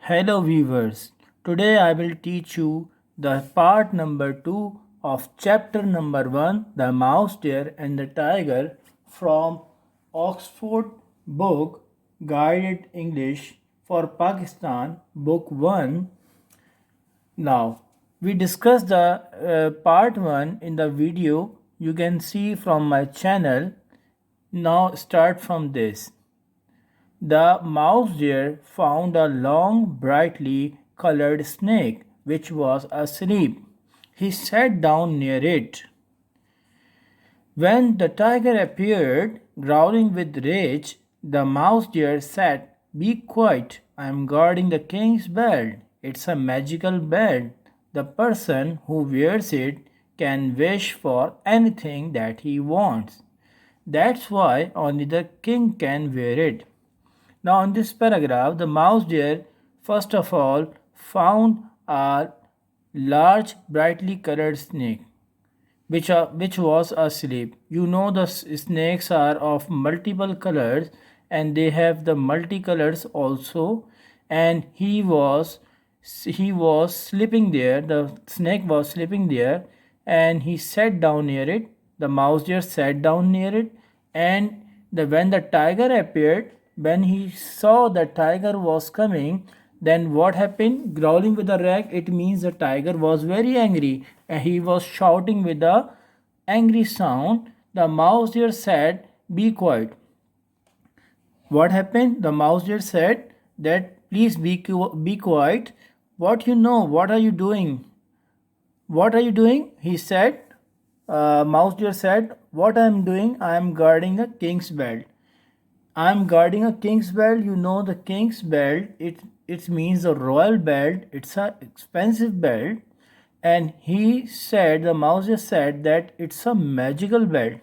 Hello viewers, today I will teach you the part number 2 of chapter number 1, the mouse deer and the tiger from Oxford book Guided English for Pakistan book 1. Now we discussed the part 1 in the video you can see from my channel. Now start from this. The mouse deer found a long, brightly colored snake which was asleep. He sat down near it. When the tiger appeared, growling with rage, the mouse deer said, "Be quiet, I am guarding the king's belt. It's a magical belt. The person who wears it can wish for anything that he wants. That's why only the king can wear it." Now, in this paragraph, the mouse deer first of all found a large, brightly colored snake which was asleep. You know, the snakes are of multiple colors and they have the multicolors also. And he was sleeping there. The snake was sleeping there, and he sat down near it. The mouse deer sat down near it, and when the tiger appeared, when he saw the tiger was coming, then what happened? Growling with a rag, it means the tiger was very angry and he was shouting with a angry sound. The mouse deer said, "Be quiet." What happened? The mouse deer said that, "Please be quiet. What you know? What are you doing? What are you doing?" He said. Mouse deer said, "What I am doing? I am guarding a king's belt." I am guarding a king's belt. You know, the king's belt, it means a royal belt. It's an expensive belt. And he said, the mouse deer said that it's a magical belt.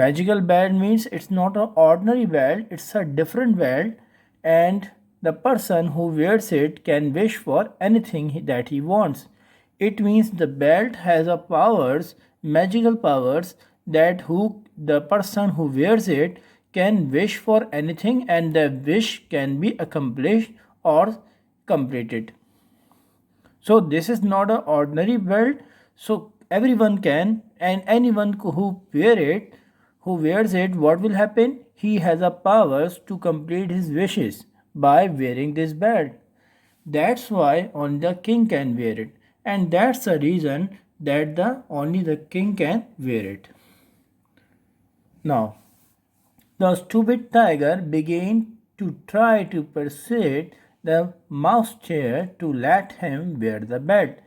Magical belt means it's not an ordinary belt, it's a different belt, and the person who wears it can wish for anything that he wants. It means the belt has a powers, magical powers, that the person who wears it can wish for anything and the wish can be accomplished or completed. So this is not an ordinary belt. So everyone can, and anyone who wears it, what will happen? He has a powers to complete his wishes by wearing this belt. That's why only the king can wear it, and that's the reason that only the king can wear it. Now, the stupid tiger began to try to persuade the mouse deer to let him wear the belt.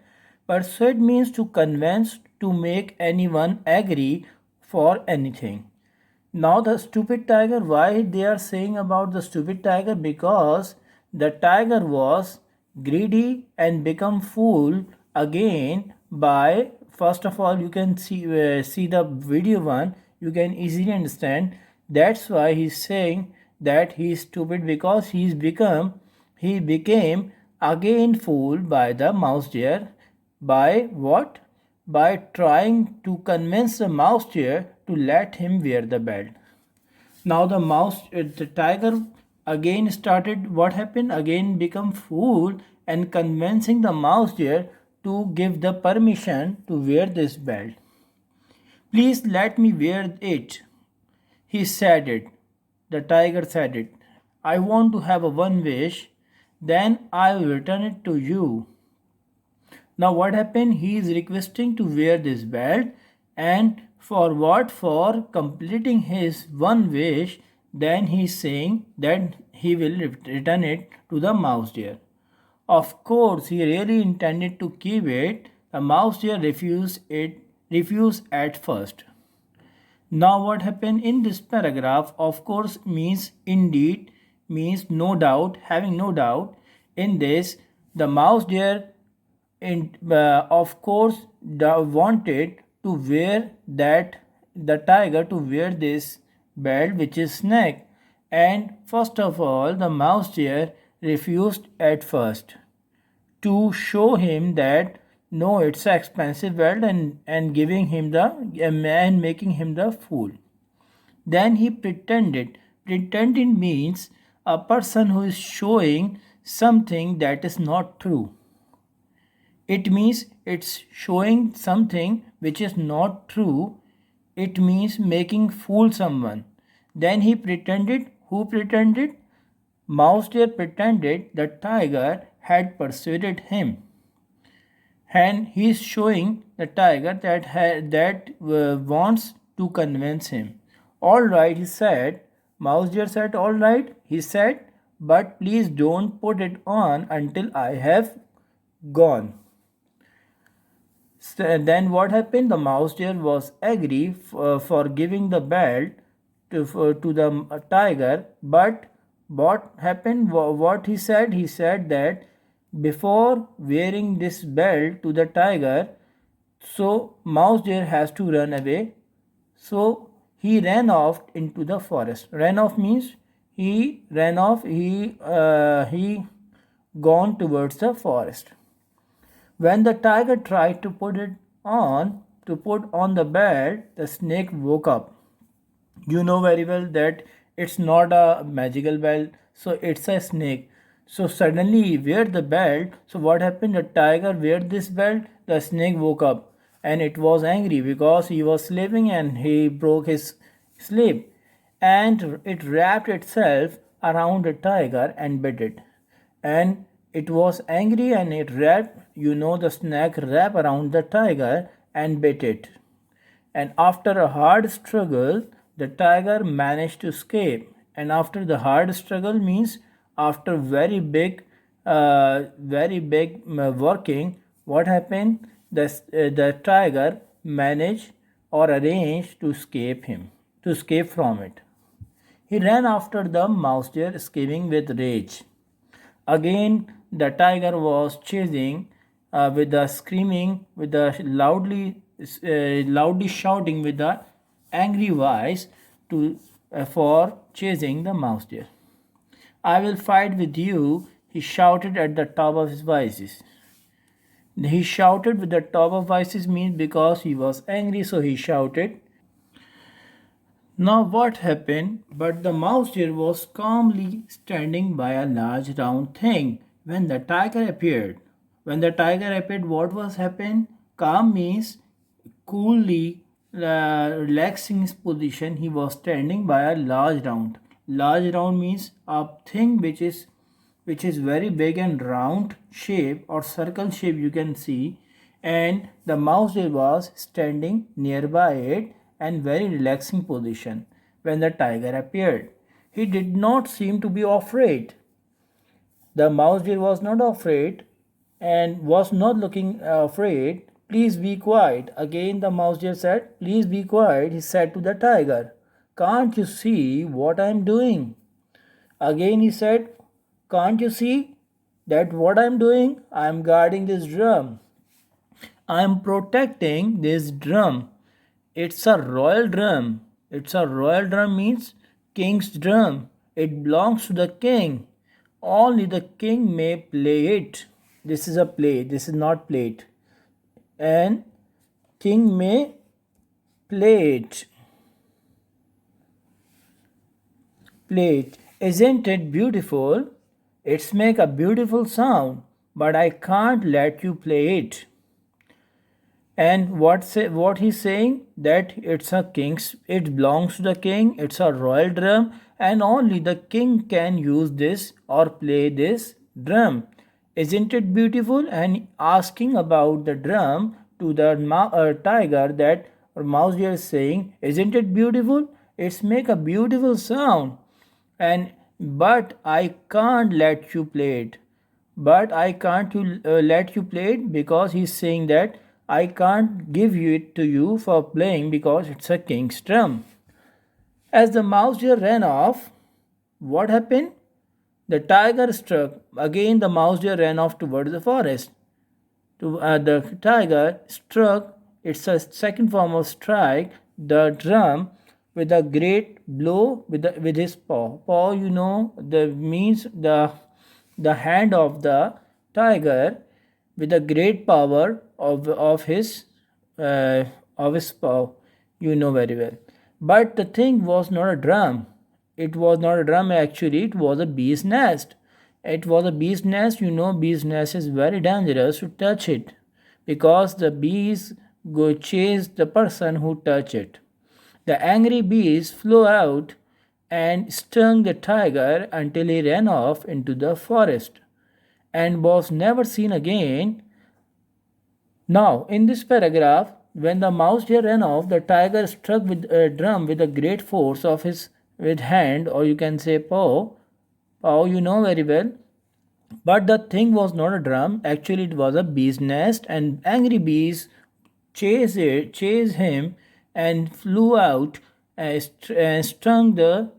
Persuade means to convince, to make anyone agree for anything. Now the stupid tiger, why they are saying about the stupid tiger? Because the tiger was greedy and become fool again by, first of all, you can see the video one, you can easily understand. That's why he's saying that he is stupid, because he became again fooled by the mouse deer. By what? By trying to convince the mouse deer to let him wear the belt. Now the tiger again started, what happened? Again become fool and convincing the mouse deer to give the permission to wear this belt. "Please let me wear it," he said it. The tiger said it. "I want to have a one wish, then I will return it to you." Now what happened? He is requesting to wear this belt, and for what? For completing his one wish. Then he is saying that he will return it to the mouse deer. Of course, he really intended to keep it. The mouse deer refused at first. Now what happened in this paragraph? Of course means indeed, means no doubt, having no doubt. In this, the mouse deer of course wanted to wear the tiger to wear this belt which is snake. And first of all, the mouse deer refused at first, to show him that no, it's an expensive belt, and giving him and making him the fool. Then he pretended. Pretending means a person who is showing something that is not true. It means it's showing something which is not true. It means making fool someone. Then he pretended. Who pretended? Mouse deer pretended the tiger had persuaded him. And he is showing the tiger that wants to convince him. All right, he said. Mouse deer said, all right, he said, but please don't put it on until I have gone. So then what happened? The mouse deer was angry for giving the belt to the tiger, but what happened? What he said? He said that before wearing this belt to the tiger, so mouse deer has to run away. So he ran off into the forest. Ran off means he ran off. He gone towards the forest. When the tiger tried to put on the bed, the snake woke up. You know very well that it's not a magical belt, so it's a snake. So suddenly he wear the belt. So what happened? The tiger wear this belt, the snake woke up and it was angry because he was sleeping and he broke his sleep. And it wrapped itself around the tiger and bit it. And it was angry and it wrapped, the snake wrapped around the tiger and bit it. And after a hard struggle, the tiger managed to escape. And after the hard struggle means after very big working, what happened? The tiger managed or arranged to escape from it. He ran after the mouse deer, escaping with rage. Again, the tiger was chasing with the screaming, with the loudly shouting with the angry voice for chasing the mouse deer. I will fight with you, he shouted at the top of his voices. He shouted with the top of voices means because he was angry, so he shouted. Now what happened? But the mouse deer was calmly standing by a large round thing when the tiger appeared. When the tiger appeared, what was happened? Calm means coolly relaxing his position. He was standing by a large round. Large round means a thing which is very big and round shape or circle shape you can see, and the mouse deer was standing nearby it and very relaxing position when the tiger appeared. He did not seem to be afraid. The mouse deer was not afraid and was not looking afraid. Please be quiet. Again the mouse deer said, please be quiet. He said to the tiger, can't you see what I am doing? Again he said, can't you see that what I am doing? I am guarding this drum. I am protecting this drum. It's a royal drum. It's a royal drum means king's drum. It belongs to the king. Only the king may play it. This is a play. This is not played. And king may play it. Play it. Isn't it beautiful? It's make a beautiful sound, but I can't let you play it. And what he's saying? That it belongs to the king, it's a royal drum, and only the king can use this or play this drum. Isn't it beautiful? And asking about the drum to the tiger, that mouse deer is saying, isn't it beautiful? It's make a beautiful sound, but I can't let you play it. But I can't let you play it because he's saying that I can't give it to you for playing because it's a king's drum. As the mouse deer ran off, what happened? The tiger struck. Again the mouse deer ran off towards the forest. The tiger struck, it's a second form of strike, the drum with a great blow with his paw. Paw, means the hand of the tiger with a great power of his paw. You know very well. But the thing was not a drum. It was not a drum actually. It was a bee's nest. It was a bee's nest. You know, bee's nest is very dangerous to touch it because the bees go chase the person who touch it. The angry bees flew out and stung the tiger until he ran off into the forest and was never seen again. Now, in this paragraph, when the mouse deer ran off, the tiger struck with a drum with a great force of his with hand, or you can say paw. Paw, you know very well. But the thing was not a drum. Actually, it was a bee's nest, and angry bees chased him, and flew out and, stung the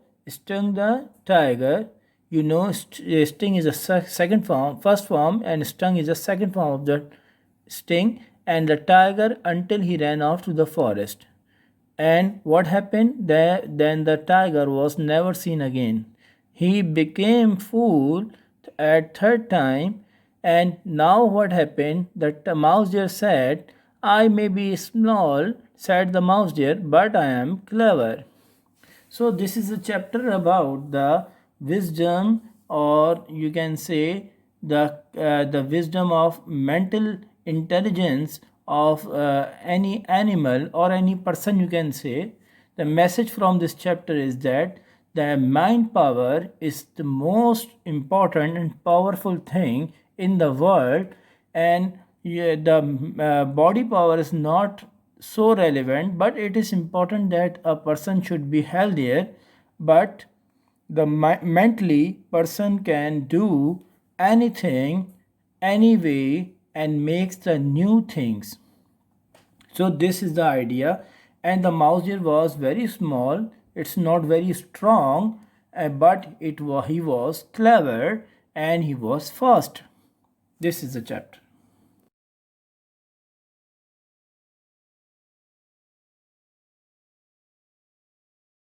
tiger. You know, sting is a second form, first form, and stung is a second form of the sting, and the tiger until he ran off to the forest. And what happened? Then the tiger was never seen again. He became fool at third time, and now what happened? The mouse deer said, "I may be small," said the mouse deer, "but I am clever." So this is a chapter about the wisdom, or you can say the wisdom of mental intelligence of any animal or any person. You can say the message from this chapter is that the mind power is the most important and powerful thing in the world, and the body power is not so relevant, but it is important that a person should be healthier, but the mentally person can do anything anyway and makes the new things. So this is the idea, and the mouse deer was very small. It's not very strong, but he was clever and he was fast. This is the chapter.